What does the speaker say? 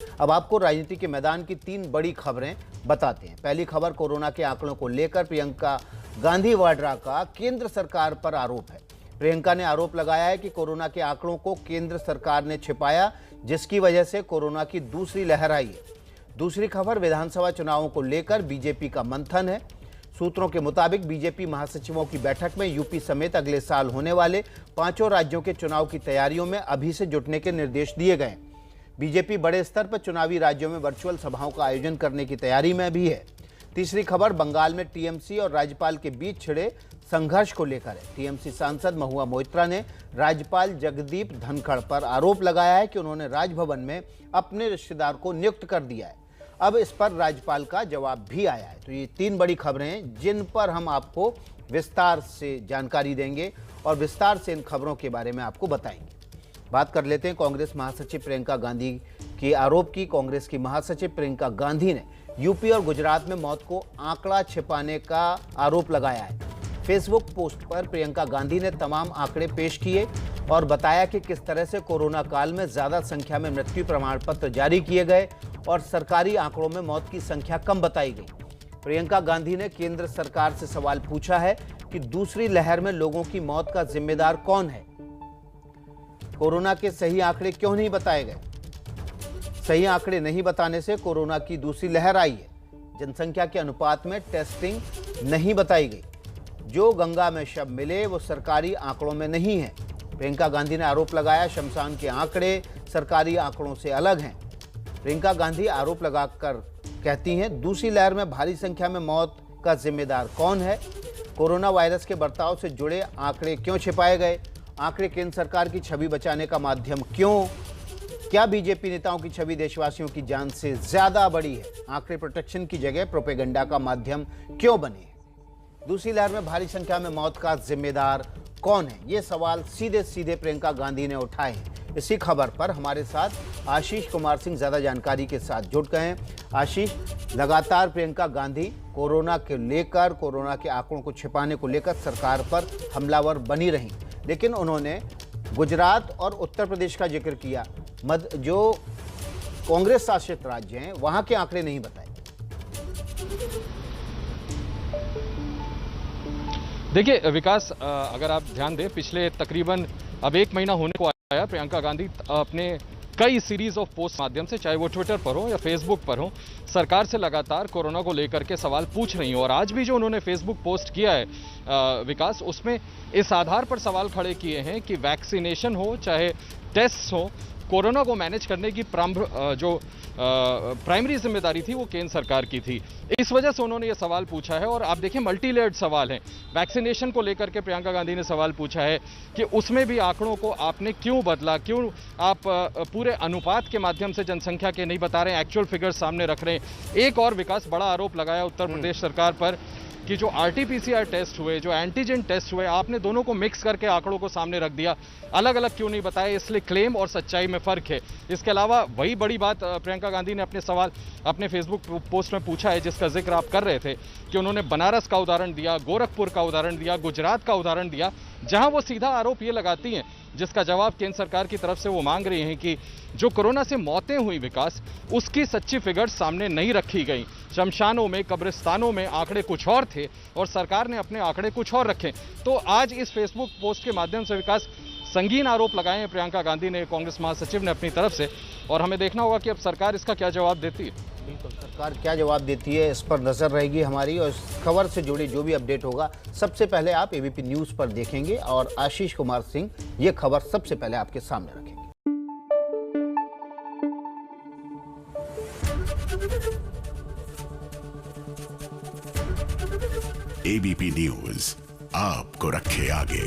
अब आपको राजनीति के मैदान की 3 बड़ी खबरें बताते हैं। पहली खबर कोरोना के आंकड़ों को लेकर प्रियंका गांधी वाड्रा का केंद्र सरकार पर आरोप है। प्रियंका ने आरोप लगाया है कि कोरोना के आंकड़ों को केंद्र सरकार ने छिपाया, जिसकी वजह से कोरोना की दूसरी लहर आई है। दूसरी खबर विधानसभा चुनावों को लेकर बीजेपी का मंथन है। सूत्रों के मुताबिक बीजेपी महासचिवों की बैठक में यूपी समेत अगले साल होने वाले 5 राज्यों के चुनाव की तैयारियों में अभी से जुटने के निर्देश दिए गए। बीजेपी बड़े स्तर पर चुनावी राज्यों में वर्चुअल सभाओं का आयोजन करने की तैयारी में भी है। तीसरी खबर बंगाल में टीएमसी और राज्यपाल के बीच छिड़े संघर्ष को लेकर है। टीएमसी सांसद महुआ मोइत्रा ने राज्यपाल जगदीप धनखड़ पर आरोप लगाया है कि उन्होंने राजभवन में अपने रिश्तेदार को नियुक्त कर दिया है। अब इस पर राज्यपाल का जवाब भी आया है। तो ये 3 बड़ी खबरें हैं जिन पर हम आपको विस्तार से जानकारी देंगे और विस्तार से इन खबरों के बारे में आपको बताएंगे। बात कर लेते हैं कांग्रेस महासचिव प्रियंका गांधी के आरोप की। कांग्रेस की महासचिव प्रियंका गांधी ने यूपी और गुजरात में मौत को आंकड़ा छिपाने का आरोप लगाया है। फेसबुक पोस्ट पर प्रियंका गांधी ने तमाम आंकड़े पेश किए और बताया कि किस तरह से कोरोना काल में ज्यादा संख्या में मृत्यु प्रमाण पत्र जारी किए गए और सरकारी आंकड़ों में मौत की संख्या कम बताई गई। प्रियंका गांधी ने केंद्र सरकार से सवाल पूछा है कि दूसरी लहर में लोगों की मौत का जिम्मेदार कौन है। कोरोना के सही आंकड़े क्यों नहीं बताए गए? सही आंकड़े नहीं बताने से कोरोना की दूसरी लहर आई है। जनसंख्या के अनुपात में टेस्टिंग नहीं बताई गई। जो गंगा में शव मिले वो सरकारी आंकड़ों में नहीं है। प्रियंका गांधी ने आरोप लगाया शमशान के आंकड़े सरकारी आंकड़ों से अलग हैं। प्रियंका गांधी आरोप लगाकर कहती हैं दूसरी लहर में भारी संख्या में मौत का जिम्मेदार कौन है। कोरोना वायरस के बर्ताव से जुड़े आंकड़े क्यों छिपाए गए? आंकड़े केंद्र सरकार की छवि बचाने का माध्यम क्यों? क्या बीजेपी नेताओं की छवि देशवासियों की जान से ज्यादा बड़ी है? आंकड़े प्रोटेक्शन की जगह प्रोपेगेंडा का माध्यम क्यों बने? दूसरी लहर में भारी संख्या में मौत का जिम्मेदार कौन है? ये सवाल सीधे सीधे प्रियंका गांधी ने उठाए हैं। इसी खबर पर हमारे साथ आशीष कुमार सिंह ज्यादा जानकारी के साथ जुट गए हैं। आशीष, लगातार प्रियंका गांधी कोरोना के लेकर, कोरोना के आंकड़ों को छिपाने को लेकर सरकार पर हमलावर बनी रही, लेकिन उन्होंने गुजरात और उत्तर प्रदेश का जिक्र किया। जो कांग्रेस शासित राज्य हैं वहां के आंकड़े नहीं बताए। देखिए विकास, अगर आप ध्यान दें, पिछले तकरीबन अब 1 महीना होने को आया, प्रियंका गांधी अपने कई सीरीज ऑफ पोस्ट माध्यम से, चाहे वो ट्विटर पर हो या फेसबुक पर हो, सरकार से लगातार कोरोना को लेकर के सवाल पूछ रही हो। और आज भी जो उन्होंने फेसबुक पोस्ट किया है विकास, उसमें इस आधार पर सवाल खड़े किए हैं कि वैक्सीनेशन हो चाहे टेस्ट हो, कोरोना को मैनेज करने की जो प्राइमरी जिम्मेदारी थी वो केंद्र सरकार की थी। इस वजह से उन्होंने ये सवाल पूछा है। और आप देखिए मल्टी लेयर्ड सवाल है। वैक्सीनेशन को लेकर के प्रियंका गांधी ने सवाल पूछा है कि उसमें भी आंकड़ों को आपने क्यों बदला, क्यों आप पूरे अनुपात के माध्यम से जनसंख्या के नहीं बता रहे हैं, एक्चुअल फिगर्स सामने रख रहे हैं। एक और विकास बड़ा आरोप लगाया उत्तर प्रदेश सरकार पर कि जो आरटीपीसीआर टेस्ट हुए, जो एंटीजन टेस्ट हुए, आपने दोनों को मिक्स करके आंकड़ों को सामने रख दिया, अलग अलग क्यों नहीं बताया। इसलिए क्लेम और सच्चाई में फर्क है। इसके अलावा वही बड़ी बात प्रियंका गांधी ने अपने सवाल अपने फेसबुक पोस्ट में पूछा है, जिसका जिक्र आप कर रहे थे, कि उन्होंने बनारस का उदाहरण दिया, गोरखपुर का उदाहरण दिया, गुजरात का उदाहरण दिया, जहां वो सीधा आरोप ये लगाती हैं, जिसका जवाब केंद्र सरकार की तरफ से वो मांग रही हैं कि जो कोरोना से मौतें हुई विकास, उसकी सच्ची फिगर्स सामने नहीं रखी गई। शमशानों में, कब्रिस्तानों में आंकड़े कुछ और थे और सरकार ने अपने आंकड़े कुछ और रखे। तो आज इस फेसबुक पोस्ट के माध्यम से विकास संगीन आरोप लगाए हैं प्रियंका गांधी ने, कांग्रेस महासचिव ने अपनी तरफ से, और हमें देखना होगा कि अब सरकार इसका क्या जवाब देती है। बिल्कुल, सरकार क्या जवाब देती है इस पर नजर रहेगी हमारी। और इस खबर से जुड़ी जो भी अपडेट होगा सबसे पहले आप एबीपी न्यूज पर देखेंगे और आशीष कुमार सिंह ये खबर सबसे पहले आपके सामने रखेंगे। एबीपी न्यूज आपको रखे आगे।